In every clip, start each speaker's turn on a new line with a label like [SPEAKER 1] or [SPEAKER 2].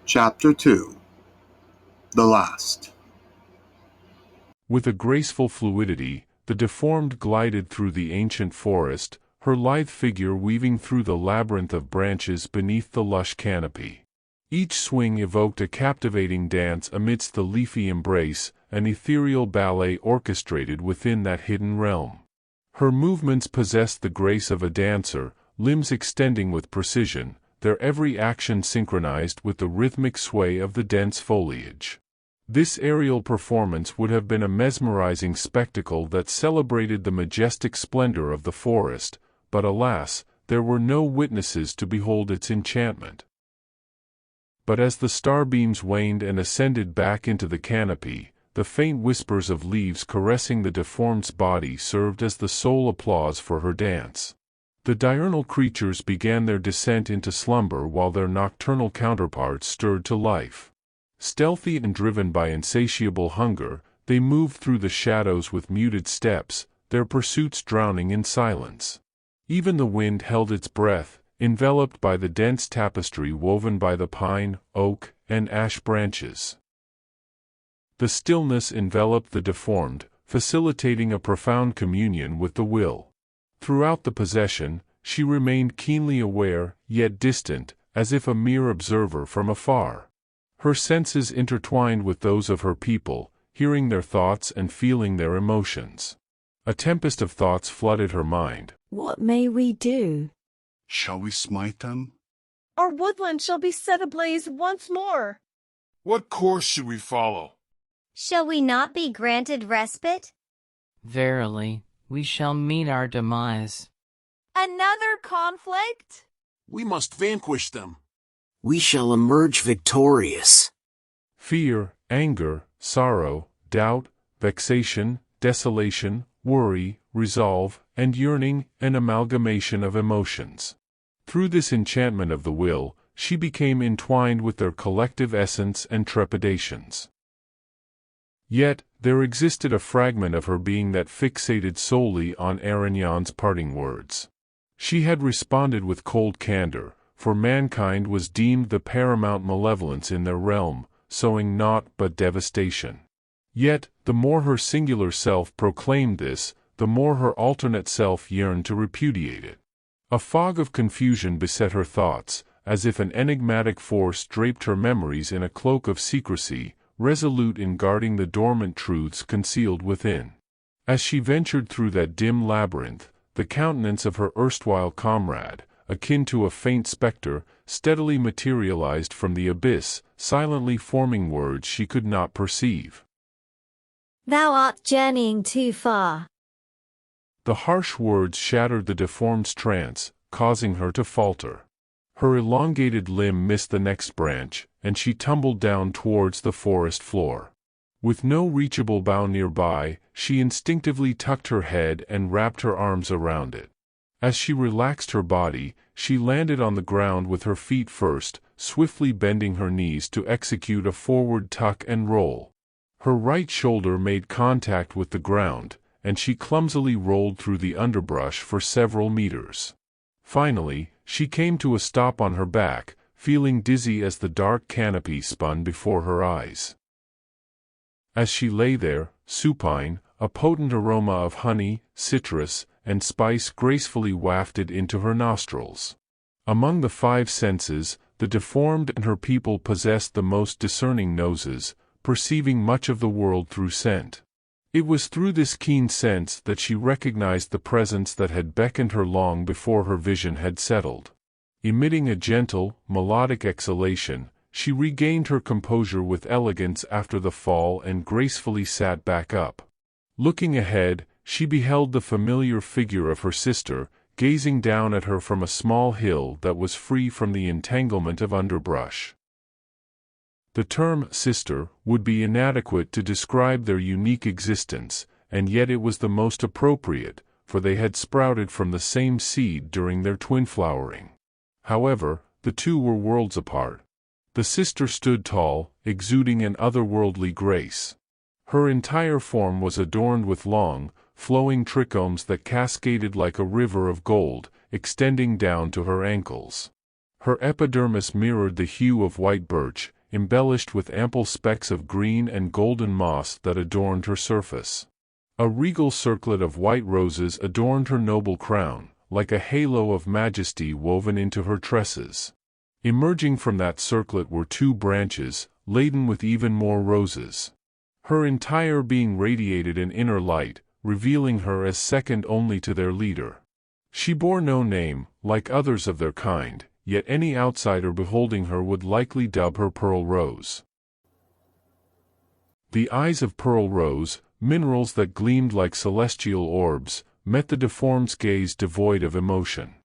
[SPEAKER 1] Chapter 2 The Last.
[SPEAKER 2] With a graceful fluidity, the deformed glided through the ancient forest, her lithe figure weaving through the labyrinth of branches beneath the lush canopy. Each swing evoked a captivating dance amidst the leafy embrace, an ethereal ballet orchestrated within that hidden realm. Her movements possessed the grace of a dancer, limbs extending with precision, their every action synchronized with the rhythmic sway of the dense foliage. This aerial performance would have been a mesmerizing spectacle that celebrated the majestic splendor of the forest, but alas, there were no witnesses to behold its enchantment. But as the starbeams waned and ascended back into the canopy, the faint whispers of leaves caressing the deformed's body served as the sole applause for her dance. The diurnal creatures began their descent into slumber while their nocturnal counterparts stirred to life. Stealthy and driven by insatiable hunger, they moved through the shadows with muted steps, their pursuits drowning in silence. Even the wind held its breath, enveloped by the dense tapestry woven by the pine, oak, and ash branches. The stillness enveloped the deformed, facilitating a profound communion with the will. Throughout the procession, she remained keenly aware, yet distant, as if a mere observer from afar. Her senses intertwined with those of her people, hearing their thoughts and feeling their emotions. A tempest of thoughts flooded her mind.
[SPEAKER 3] What may we do?
[SPEAKER 4] Shall we smite them?
[SPEAKER 5] Our woodland shall be set ablaze once more.
[SPEAKER 6] What course should we follow?
[SPEAKER 7] Shall we not be granted respite?
[SPEAKER 8] Verily, we shall meet our demise.
[SPEAKER 5] Another conflict?
[SPEAKER 6] We must vanquish them.
[SPEAKER 9] We shall emerge victorious.
[SPEAKER 2] Fear, anger, sorrow, doubt, vexation, desolation, worry, resolve, and yearning, an amalgamation of emotions. Through this enchantment of the will, she became entwined with their collective essence and trepidations. Yet, there existed a fragment of her being that fixated solely on Arignan's parting words. She had responded with cold candor, for mankind was deemed the paramount malevolence in their realm, sowing naught but devastation. Yet, the more her singular self proclaimed this, the more her alternate self yearned to repudiate it. A fog of confusion beset her thoughts, as if an enigmatic force draped her memories in a cloak of secrecy, resolute in guarding the dormant truths concealed within. As she ventured through that dim labyrinth, the countenance of her erstwhile comrade, akin to a faint specter, steadily materialized from the abyss, silently forming words she could not perceive.
[SPEAKER 7] Thou art journeying too far.
[SPEAKER 2] The harsh words shattered the deformed's trance, causing her to falter. Her elongated limb missed the next branch, and she tumbled down towards the forest floor. With no reachable bough nearby, she instinctively tucked her head and wrapped her arms around it. As she relaxed her body, she landed on the ground with her feet first, swiftly bending her knees to execute a forward tuck and roll. Her right shoulder made contact with the ground, and she clumsily rolled through the underbrush for several meters. Finally, she came to a stop on her back, feeling dizzy as the dark canopy spun before her eyes. As she lay there, supine, a potent aroma of honey, citrus, and spice gracefully wafted into her nostrils. Among the five senses, the deformed and her people possessed the most discerning noses, perceiving much of the world through scent. It was through this keen sense that she recognized the presence that had beckoned her long before her vision had settled. Emitting a gentle, melodic exhalation, she regained her composure with elegance after the fall and gracefully sat back up. Looking ahead, she beheld the familiar figure of her sister, gazing down at her from a small hill that was free from the entanglement of underbrush. The term sister would be inadequate to describe their unique existence, and yet it was the most appropriate, for they had sprouted from the same seed during their twin flowering. However, the two were worlds apart. The sister stood tall, exuding an otherworldly grace. Her entire form was adorned with long, flowing trichomes that cascaded like a river of gold, extending down to her ankles. Her epidermis mirrored the hue of white birch, embellished with ample specks of green and golden moss that adorned her surface. A regal circlet of white roses adorned her noble crown, like a halo of majesty woven into her tresses. Emerging from that circlet were two branches, laden with even more roses. Her entire being radiated an inner light, revealing her as second only to their leader. She bore no name, like others of their kind, yet any outsider beholding her would likely dub her Pearl Rose. The eyes of Pearl Rose, minerals that gleamed like celestial orbs, met the deformed's gaze devoid of emotion.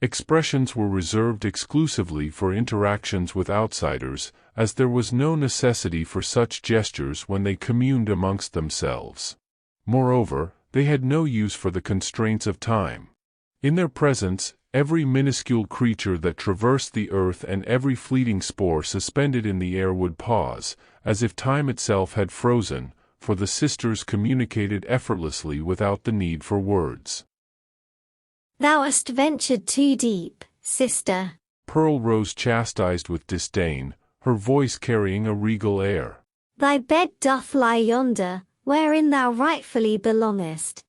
[SPEAKER 2] Expressions were reserved exclusively for interactions with outsiders, as there was no necessity for such gestures when they communed amongst themselves. Moreover, they had no use for the constraints of time. In their presence, every minuscule creature that traversed the earth and every fleeting spore suspended in the air would pause, as if time itself had frozen, for the sisters communicated effortlessly without the need for words.
[SPEAKER 7] Thou hast ventured too deep, sister.
[SPEAKER 2] Pearl Rose chastised with disdain, her voice carrying a regal air.
[SPEAKER 7] Thy bed doth lie yonder, wherein thou rightfully belongest.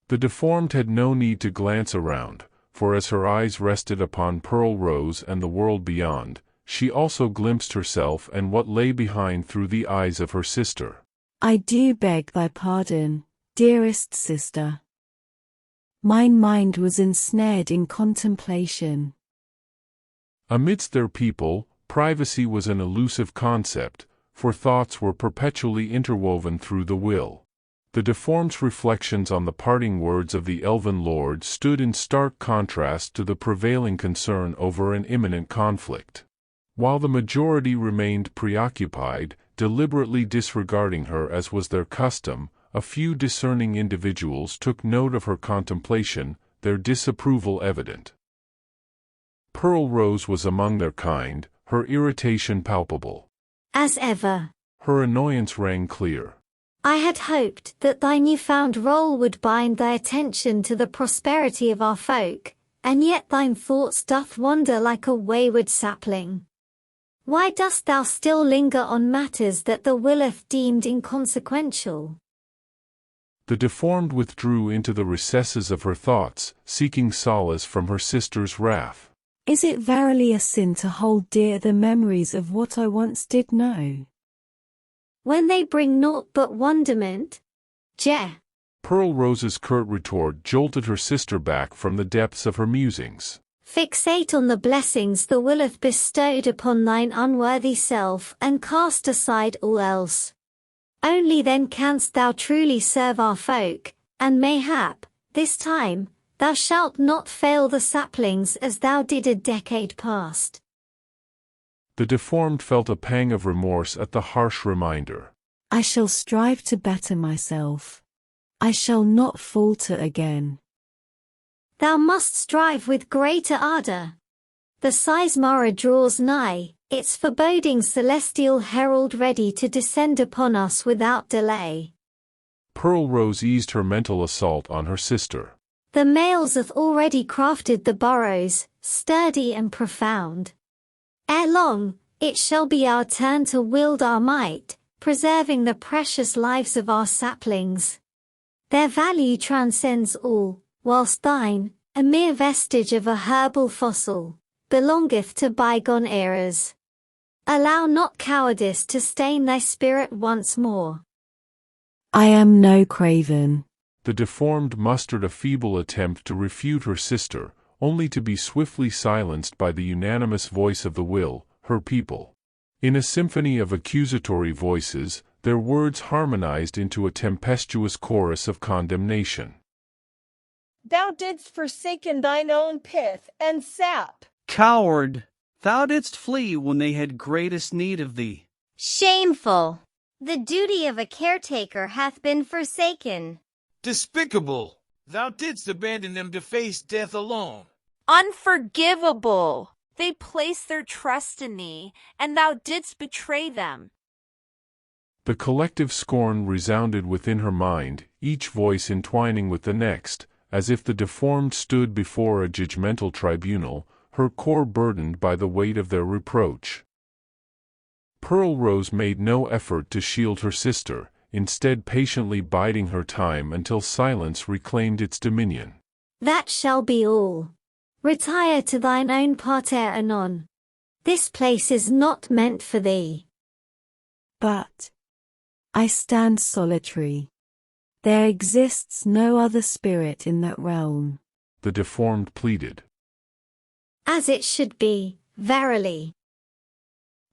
[SPEAKER 2] The deformed had no need to glance around, for as her eyes rested upon Pearl Rose and the world beyond, she also glimpsed herself and what lay behind through the eyes of her sister.
[SPEAKER 3] I do beg thy pardon, dearest sister. Mine mind was ensnared in contemplation.
[SPEAKER 2] Amidst their people, privacy was an elusive concept, for thoughts were perpetually interwoven through the will. The deformed's reflections on the parting words of the elven lord stood in stark contrast to the prevailing concern over an imminent conflict. While the majority remained preoccupied, deliberately disregarding her as was their custom, a few discerning individuals took note of her contemplation, their disapproval evident. Pearl Rose was among their kind, her irritation palpable.
[SPEAKER 7] As ever.
[SPEAKER 2] Her annoyance rang clear.
[SPEAKER 7] I had hoped that thy newfound role would bind thy attention to the prosperity of our folk, and yet thine thoughts doth wander like a wayward sapling. Why dost thou still linger on matters that the Willeth deemed inconsequential?
[SPEAKER 2] The deformed withdrew into the recesses of her thoughts, seeking solace from her sister's wrath.
[SPEAKER 3] Is it verily a sin to hold dear the memories of what I once did know?
[SPEAKER 7] When they bring naught but wonderment?
[SPEAKER 2] Pearl Rose's curt retort jolted her sister back from the depths of her musings.
[SPEAKER 7] Fixate on the blessings the Willeth bestowed upon thine unworthy self and cast aside all else. Only then canst thou truly serve our folk, and mayhap, this time, thou shalt not fail the saplings as thou did a decade past.
[SPEAKER 2] The deformed felt a pang of remorse at the harsh reminder.
[SPEAKER 3] I shall strive to better myself. I shall not falter again.
[SPEAKER 7] Thou must strive with greater ardor. The Sizemara draws nigh, its foreboding celestial herald ready to descend upon us without delay.
[SPEAKER 2] Pearl Rose eased her mental assault on her sister.
[SPEAKER 7] The males hath already crafted the burrows, sturdy and profound. Ere long, it shall be our turn to wield our might, preserving the precious lives of our saplings. Their value transcends all, whilst thine, a mere vestige of a herbal fossil, belongeth to bygone eras. Allow not cowardice to stain thy spirit once more.
[SPEAKER 3] I am no craven.
[SPEAKER 2] The deformed mustered a feeble attempt to refute her sister, only to be swiftly silenced by the unanimous voice of the will, her people. In a symphony of accusatory voices, their words harmonized into a tempestuous chorus of condemnation.
[SPEAKER 5] Thou didst forsaken thine own pith and sap.
[SPEAKER 10] Coward! Thou didst flee when they had greatest need of thee.
[SPEAKER 11] Shameful! The duty of a caretaker hath been forsaken.
[SPEAKER 6] Despicable! Thou didst abandon them to face death alone.
[SPEAKER 12] Unforgivable! They placed their trust in thee, and thou didst betray them.
[SPEAKER 2] The collective scorn resounded within her mind, each voice entwining with the next, as if the deformed stood before a judgmental tribunal, her core burdened by the weight of their reproach. Pearl Rose made no effort to shield her sister, instead patiently biding her time until silence reclaimed its dominion.
[SPEAKER 7] That shall be all. Retire to thine own parterre anon. This place is not meant for thee.
[SPEAKER 3] But I stand solitary. There exists no other spirit in that realm.
[SPEAKER 2] The deformed pleaded.
[SPEAKER 7] As it should be, verily.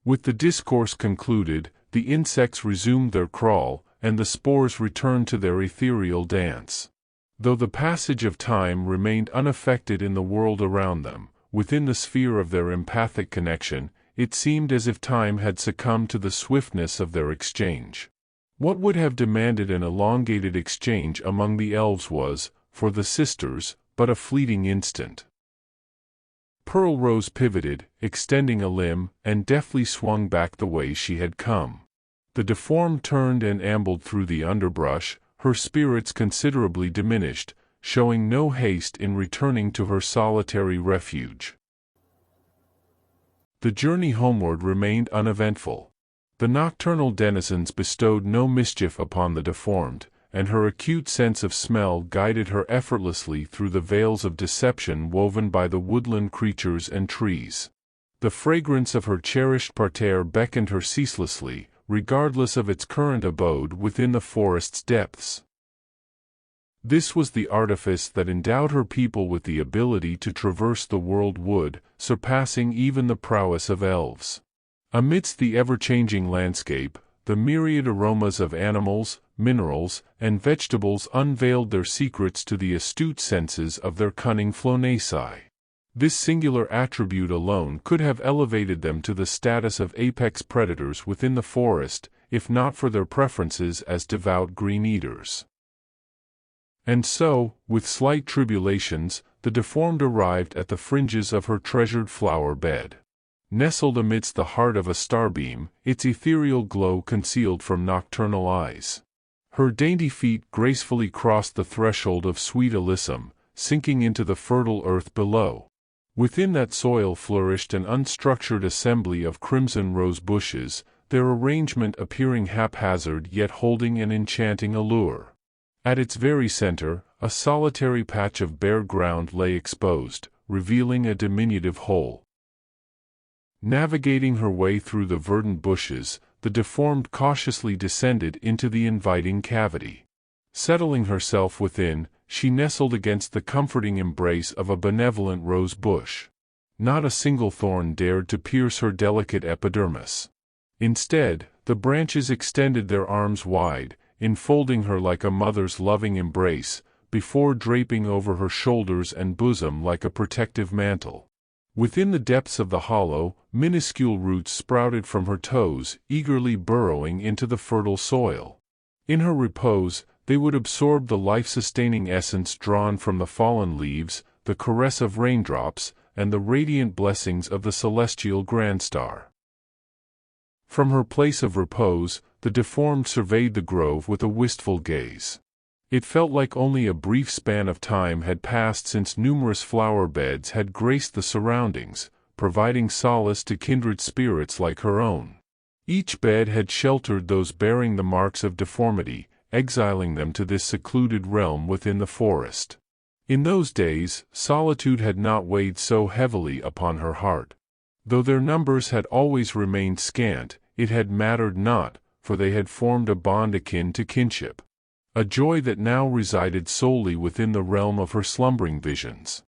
[SPEAKER 2] With the discourse concluded, the insects resumed their crawl, and the spores returned to their ethereal dance. Though the passage of time remained unaffected in the world around them, within the sphere of their empathic connection, it seemed as if time had succumbed to the swiftness of their exchange. What would have demanded an elongated exchange among the elves was, for the sisters, but a fleeting instant. Pearl Rose pivoted, extending a limb, and deftly swung back the way she had come. The deformed turned and ambled through the underbrush, her spirits considerably diminished, showing no haste in returning to her solitary refuge. The journey homeward remained uneventful. The nocturnal denizens bestowed no mischief upon the deformed, and her acute sense of smell guided her effortlessly through the veils of deception woven by the woodland creatures and trees. The fragrance of her cherished parterre beckoned her ceaselessly, regardless of its current abode within the forest's depths. This was the artifice that endowed her people with the ability to traverse the world wood, surpassing even the prowess of elves. Amidst the ever-changing landscape, the myriad aromas of animals, minerals, and vegetables unveiled their secrets to the astute senses of their cunning Flonaceae. This singular attribute alone could have elevated them to the status of apex predators within the forest, if not for their preferences as devout green eaters. And so, with slight tribulations, the deformed arrived at the fringes of her treasured flower bed. Nestled amidst the heart of a starbeam, its ethereal glow concealed from nocturnal eyes. Her dainty feet gracefully crossed the threshold of sweet alyssum, sinking into the fertile earth below. Within that soil flourished an unstructured assembly of crimson rose bushes, their arrangement appearing haphazard yet holding an enchanting allure. At its very center, a solitary patch of bare ground lay exposed, revealing a diminutive hole. Navigating her way through the verdant bushes, the deformed cautiously descended into the inviting cavity. Settling herself within, she nestled against the comforting embrace of a benevolent rose bush. Not a single thorn dared to pierce her delicate epidermis. Instead, the branches extended their arms wide, enfolding her like a mother's loving embrace, before draping over her shoulders and bosom like a protective mantle. Within the depths of the hollow, minuscule roots sprouted from her toes, eagerly burrowing into the fertile soil. In her repose, they would absorb the life-sustaining essence drawn from the fallen leaves, the caress of raindrops, and the radiant blessings of the celestial grand star. From her place of repose, the deformed surveyed the grove with a wistful gaze. It felt like only a brief span of time had passed since numerous flower beds had graced the surroundings, providing solace to kindred spirits like her own. Each bed had sheltered those bearing the marks of deformity, exiling them to this secluded realm within the forest. In those days, solitude had not weighed so heavily upon her heart. Though their numbers had always remained scant, it had mattered not, for they had formed a bond akin to kinship. A joy that now resided solely within the realm of her slumbering visions.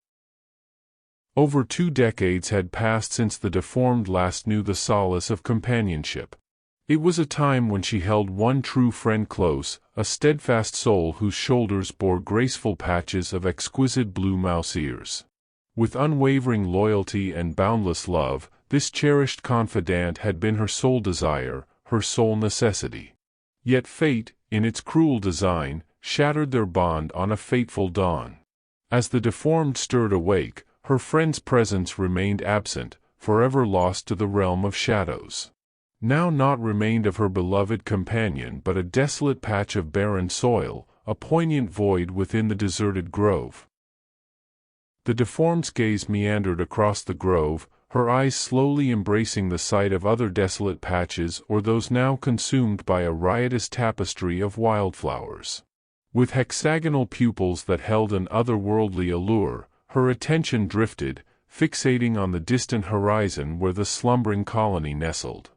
[SPEAKER 2] Over 2 decades had passed since the deformed last knew the solace of companionship. It was a time when she held one true friend close, a steadfast soul whose shoulders bore graceful patches of exquisite blue mouse ears. With unwavering loyalty and boundless love, this cherished confidant had been her sole desire, her sole necessity. Yet fate, in its cruel design, shattered their bond on a fateful dawn. As the deformed stirred awake, her friend's presence remained absent, forever lost to the realm of shadows. Now naught remained of her beloved companion but a desolate patch of barren soil, a poignant void within the deserted grove. The deformed's gaze meandered across the grove, her eyes slowly embracing the sight of other desolate patches or those now consumed by a riotous tapestry of wildflowers. With hexagonal pupils that held an otherworldly allure, her attention drifted, fixating on the distant horizon where the slumbering colony nestled.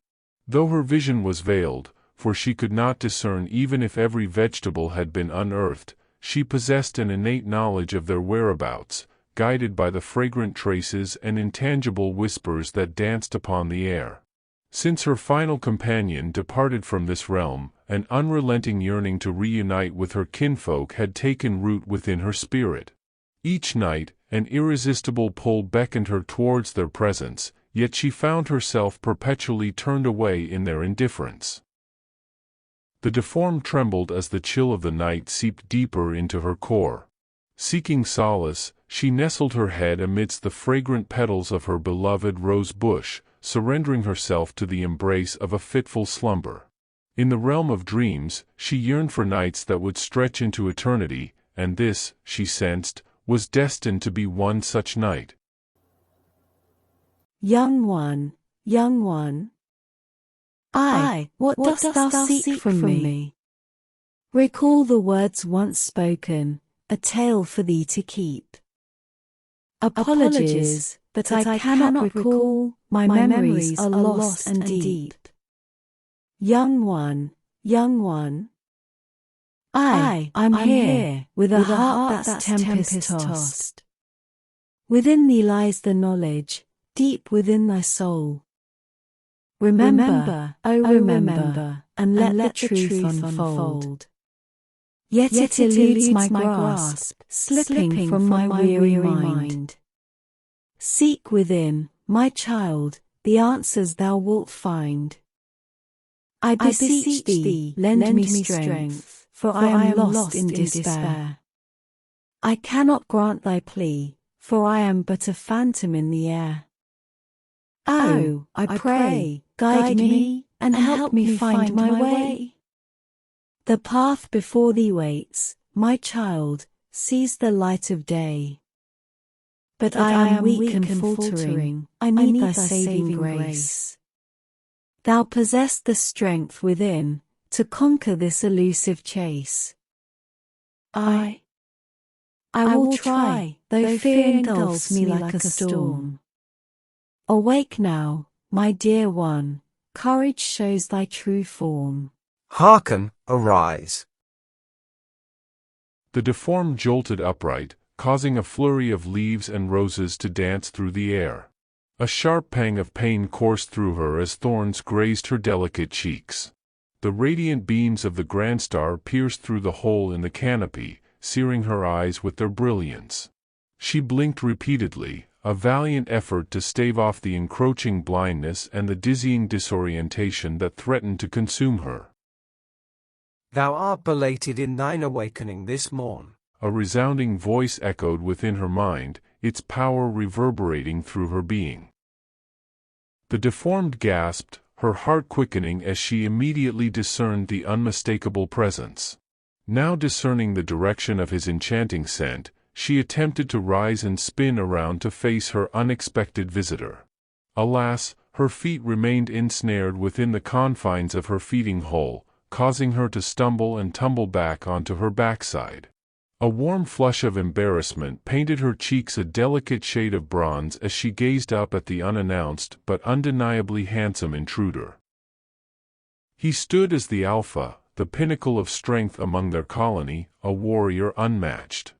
[SPEAKER 2] Though her vision was veiled, for she could not discern even if every vegetable had been unearthed, she possessed an innate knowledge of their whereabouts, guided by the fragrant traces and intangible whispers that danced upon the air. Since her final companion departed from this realm, an unrelenting yearning to reunite with her kinfolk had taken root within her spirit. Each night, an irresistible pull beckoned her towards their presence, yet she found herself perpetually turned away in their indifference. The deformed trembled as the chill of the night seeped deeper into her core. Seeking solace, she nestled her head amidst the fragrant petals of her beloved rose bush, surrendering herself to the embrace of a fitful slumber. In the realm of dreams, she yearned for nights that would stretch into eternity, and this, she sensed, was destined to be one such night.
[SPEAKER 3] Young one, young one. What dost thou seek from me? Recall the words once spoken, a tale for thee to keep. Apologies, but I cannot recall, my memories are lost and deep. Young one, young one. I'm here, with a heart that's tempest-tossed. Within thee lies the knowledge, deep within thy soul. Remember, remember, and let the truth unfold. Yet it eludes my grasp, slipping from my weary mind. Seek within, my child, the answers thou wilt find. I beseech thee, lend me strength, for I am lost in despair. I cannot grant thy plea, for I am but a phantom in the air. Oh, I pray, guide me, and help me find my way. The path before thee waits, my child, seize the light of day. But I am weak and faltering, I need thy saving grace. Thou possess the strength within, to conquer this elusive chase. I will try, though fear engulfs me like a storm. Awake now, my dear one, courage shows thy true form.
[SPEAKER 13] Hearken, arise.
[SPEAKER 2] The deformed jolted upright, causing a flurry of leaves and roses to dance through the air. A sharp pang of pain coursed through her as thorns grazed her delicate cheeks. The radiant beams of the grand star pierced through the hole in the canopy, searing her eyes with their brilliance. She blinked repeatedly, a valiant effort to stave off the encroaching blindness and the dizzying disorientation that threatened to consume her.
[SPEAKER 13] Thou art belated in thine awakening this morn.
[SPEAKER 2] A resounding voice echoed within her mind, its power reverberating through her being. The deformed gasped, her heart quickening as she immediately discerned the unmistakable presence. Now discerning the direction of his enchanting scent, she attempted to rise and spin around to face her unexpected visitor. Alas, her feet remained ensnared within the confines of her feeding hole, causing her to stumble and tumble back onto her backside. A warm flush of embarrassment painted her cheeks a delicate shade of bronze as she gazed up at the unannounced but undeniably handsome intruder. He stood as the alpha, the pinnacle of strength among their colony, a warrior unmatched.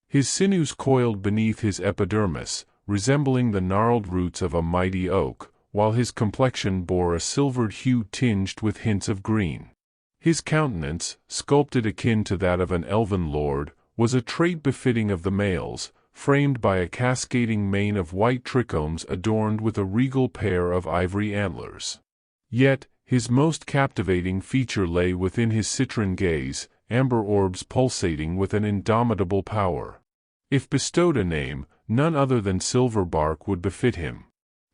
[SPEAKER 2] His sinews coiled beneath his epidermis, resembling the gnarled roots of a mighty oak, while his complexion bore a silvered hue tinged with hints of green. His countenance, sculpted akin to that of an elven lord, was a trait befitting of the males, framed by a cascading mane of white trichomes adorned with a regal pair of ivory antlers. Yet, his most captivating feature lay within his citron gaze, amber orbs pulsating with an indomitable power. If bestowed a name, none other than Silverbark would befit him.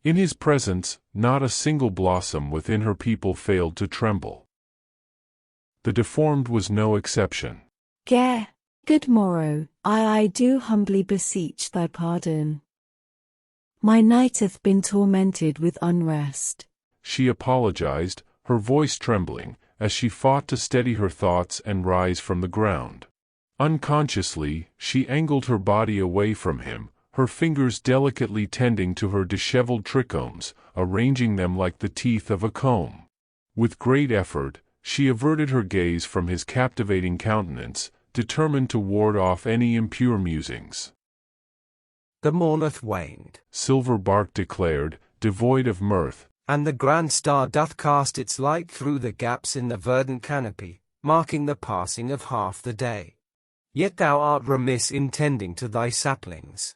[SPEAKER 2] In his presence, not a single blossom within her people failed to tremble. The deformed was no exception.
[SPEAKER 3] Gare, Good morrow, I do humbly beseech thy pardon. My night hath been tormented with unrest.
[SPEAKER 2] She apologized, her voice trembling, as she fought to steady her thoughts and rise from the ground. Unconsciously, she angled her body away from him, her fingers delicately tending to her disheveled trichomes, arranging them like the teeth of a comb. With great effort, she averted her gaze from his captivating countenance, determined to ward off any impure musings.
[SPEAKER 13] The morn hath waned,
[SPEAKER 2] Silver Bark declared, devoid of mirth,
[SPEAKER 13] and the grand star doth cast its light through the gaps in the verdant canopy, marking the passing of half the day. Yet thou art remiss in tending to thy saplings.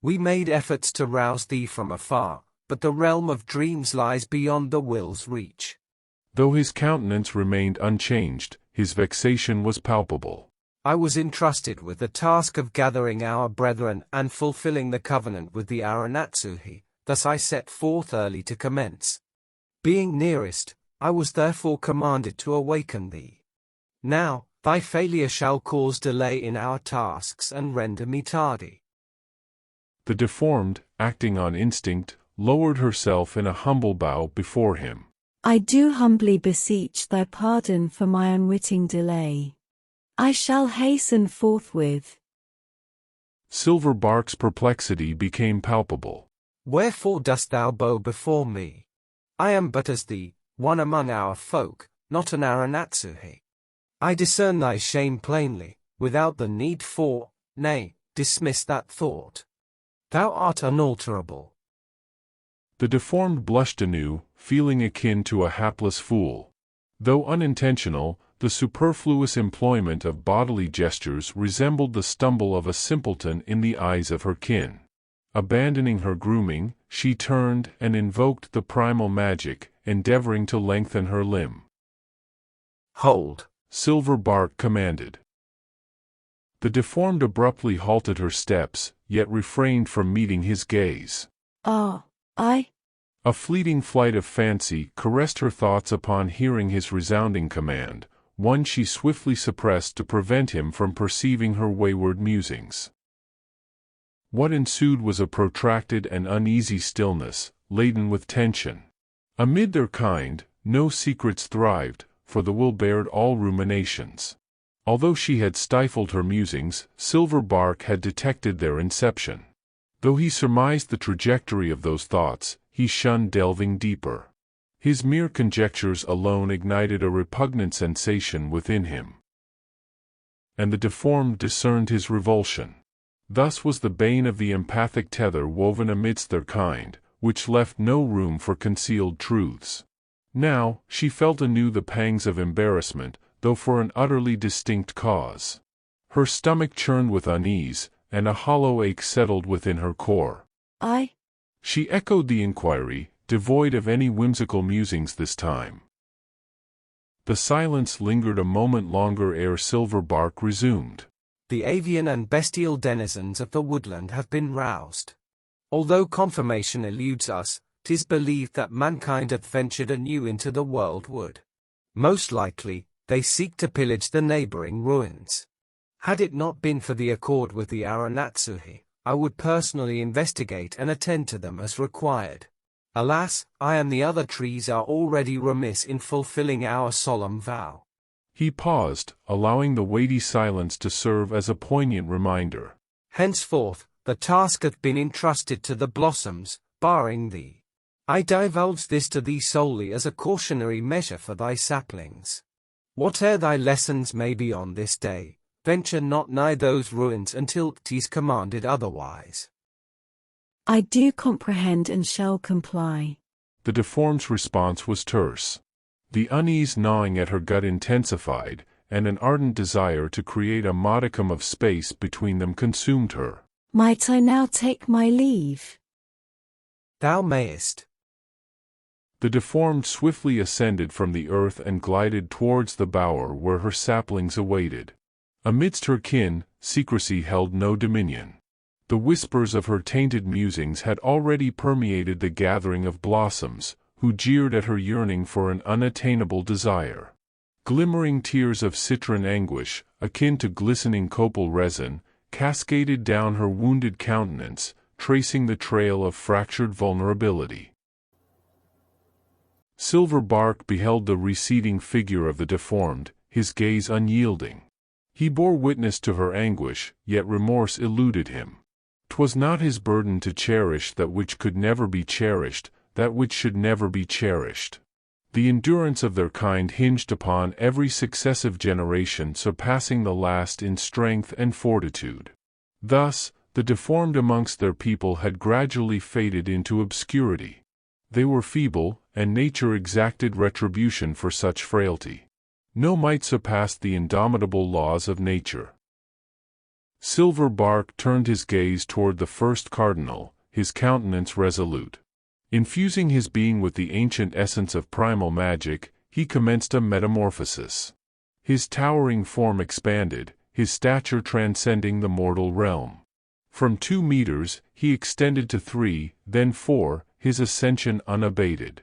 [SPEAKER 13] We made efforts to rouse thee from afar, but the realm of dreams lies beyond the will's reach.
[SPEAKER 2] Though his countenance remained unchanged, his vexation was palpable.
[SPEAKER 13] I was entrusted with the task of gathering our brethren and fulfilling the covenant with the Aranatsuhi, thus I set forth early to commence. Being nearest, I was therefore commanded to awaken thee. Now, thy failure shall cause delay in our tasks and render me tardy.
[SPEAKER 2] The deformed, acting on instinct, lowered herself in a humble bow before him.
[SPEAKER 3] I do humbly beseech thy pardon for my unwitting delay. I shall hasten forthwith.
[SPEAKER 2] Silver Bark's perplexity became palpable.
[SPEAKER 13] Wherefore dost thou bow before me? I am but as thee, one among our folk, not an Aranatsuhi. I discern thy shame plainly, without the need for, nay, dismiss that thought. Thou art unalterable.
[SPEAKER 2] The deformed blushed anew, feeling akin to a hapless fool. Though unintentional, the superfluous employment of bodily gestures resembled the stumble of a simpleton in the eyes of her kin. Abandoning her grooming, she turned and invoked the primal magic, endeavoring to lengthen her limb.
[SPEAKER 13] Hold,
[SPEAKER 2] Silver Bark commanded. The deformed abruptly halted her steps, yet refrained from meeting his gaze. A fleeting flight of fancy caressed her thoughts upon hearing his resounding command, one she swiftly suppressed to prevent him from perceiving her wayward musings. What ensued was a protracted and uneasy stillness, laden with tension. Amid their kind, no secrets thrived, for the will bared all ruminations. Although she had stifled her musings, Silver Bark had detected their inception. Though he surmised the trajectory of those thoughts, he shunned delving deeper. His mere conjectures alone ignited a repugnant sensation within him. And the deformed discerned his revulsion. Thus was the bane of the empathic tether woven amidst their kind, which left no room for concealed truths. Now, she felt anew the pangs of embarrassment, though for an utterly distinct cause. Her stomach churned with unease, and a hollow ache settled within her core. She echoed the inquiry, devoid of any whimsical musings this time. The silence lingered a moment longer ere Silver Bark resumed.
[SPEAKER 13] The avian and bestial denizens of the woodland have been roused. Although confirmation eludes us, 'tis believed that mankind hath ventured anew into the world wood. Most likely, they seek to pillage the neighboring ruins. Had it not been for the accord with the Aranatsuhi, I would personally investigate and attend to them as required. Alas, I and the other trees are already remiss in fulfilling our solemn vow.
[SPEAKER 2] He paused, allowing the weighty silence to serve as a poignant reminder.
[SPEAKER 13] Henceforth, the task hath been entrusted to the blossoms, barring thee. I divulge this to thee solely as a cautionary measure for thy saplings. Whate'er thy lessons may be on this day, venture not nigh those ruins until 'tis commanded otherwise.
[SPEAKER 3] I do comprehend and shall comply.
[SPEAKER 2] The deformed's response was terse. The unease gnawing at her gut intensified, and an ardent desire to create a modicum of space between them consumed her.
[SPEAKER 3] Might I now take my leave?
[SPEAKER 13] Thou mayest.
[SPEAKER 2] The deformed swiftly ascended from the earth and glided towards the bower where her saplings awaited. Amidst her kin, secrecy held no dominion. The whispers of her tainted musings had already permeated the gathering of blossoms, who jeered at her yearning for an unattainable desire. Glimmering tears of citron anguish, akin to glistening copal resin, cascaded down her wounded countenance, tracing the trail of fractured vulnerability. Silver Bark beheld the receding figure of the deformed, his gaze unyielding. He bore witness to her anguish, yet remorse eluded him. 'Twas not his burden to cherish that which could never be cherished, that which should never be cherished. The endurance of their kind hinged upon every successive generation surpassing the last in strength and fortitude. Thus, the deformed amongst their people had gradually faded into obscurity. They were feeble, and nature exacted retribution for such frailty. No might surpassed the indomitable laws of nature. Silver Bark turned his gaze toward the first cardinal, his countenance resolute. Infusing his being with the ancient essence of primal magic, he commenced a metamorphosis. His towering form expanded, his stature transcending the mortal realm. From 2 meters, he extended to 3, then 4, his ascension unabated.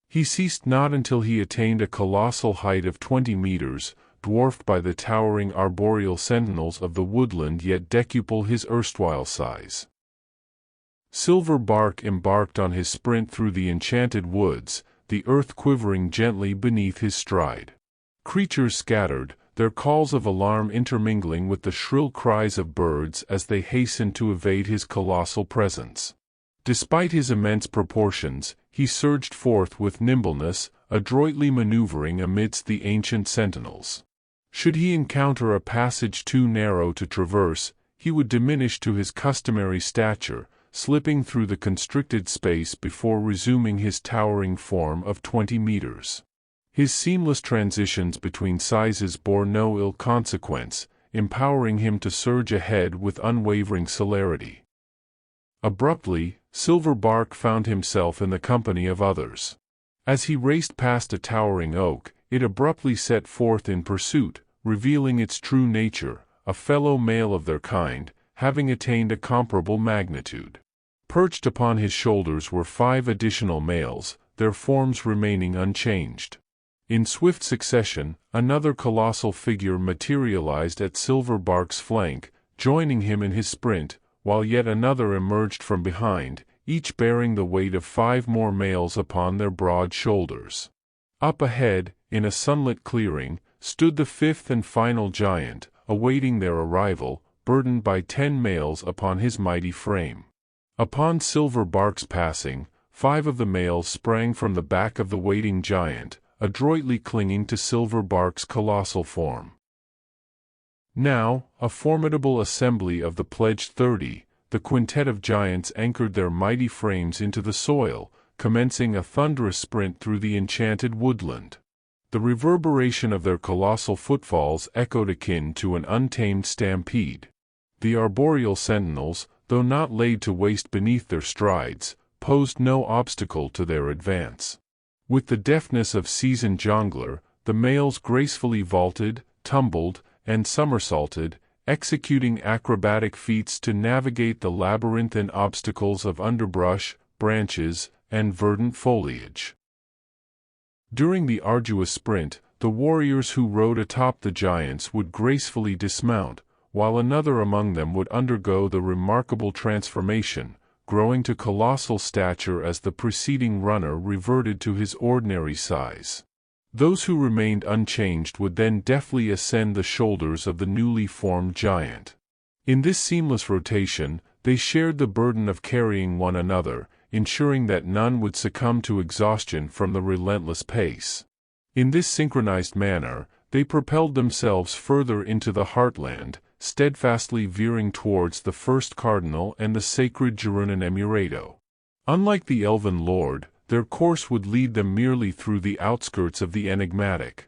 [SPEAKER 2] He ceased not until he attained a colossal height of 20 meters, dwarfed by the towering arboreal sentinels of the woodland yet decuple his erstwhile size. Silver Bark embarked on his sprint through the enchanted woods, the earth quivering gently beneath his stride. Creatures scattered, their calls of alarm intermingling with the shrill cries of birds as they hastened to evade his colossal presence. Despite his immense proportions, he surged forth with nimbleness, adroitly maneuvering amidst the ancient sentinels. Should he encounter a passage too narrow to traverse, he would diminish to his customary stature, slipping through the constricted space before resuming his towering form of 20 meters. His seamless transitions between sizes bore no ill consequence, empowering him to surge ahead with unwavering celerity. Abruptly, Silver Bark found himself in the company of others. As he raced past a towering oak, it abruptly set forth in pursuit, revealing its true nature, a fellow male of their kind, having attained a comparable magnitude. Perched upon his shoulders were 5 additional males, their forms remaining unchanged. In swift succession, another colossal figure materialized at Silver Bark's flank, joining him in his sprint, while yet another emerged from behind, each bearing the weight of 5 more males upon their broad shoulders. Up ahead, in a sunlit clearing, stood the 5th and final giant, awaiting their arrival, burdened by 10 males upon his mighty frame. Upon Silver Bark's passing, 5 of the males sprang from the back of the waiting giant, adroitly clinging to Silver Bark's colossal form. Now, a formidable assembly of the pledged 30, the quintet of giants anchored their mighty frames into the soil, commencing a thunderous sprint through the enchanted woodland. The reverberation of their colossal footfalls echoed akin to an untamed stampede. The arboreal sentinels, though not laid to waste beneath their strides, posed no obstacle to their advance. With the deftness of seasoned jongler, the males gracefully vaulted, tumbled, and somersaulted, executing acrobatic feats to navigate the labyrinthine obstacles of underbrush, branches, and verdant foliage. During the arduous sprint, the warriors who rode atop the giants would gracefully dismount, while another among them would undergo the remarkable transformation, growing to colossal stature as the preceding runner reverted to his ordinary size. Those who remained unchanged would then deftly ascend the shoulders of the newly formed giant. In this seamless rotation, they shared the burden of carrying one another, ensuring that none would succumb to exhaustion from the relentless pace. In this synchronized manner, they propelled themselves further into the heartland, steadfastly veering towards the first cardinal and the sacred Gerunan Emirato. Unlike the elven lord, their course would lead them merely through the outskirts of the enigmatic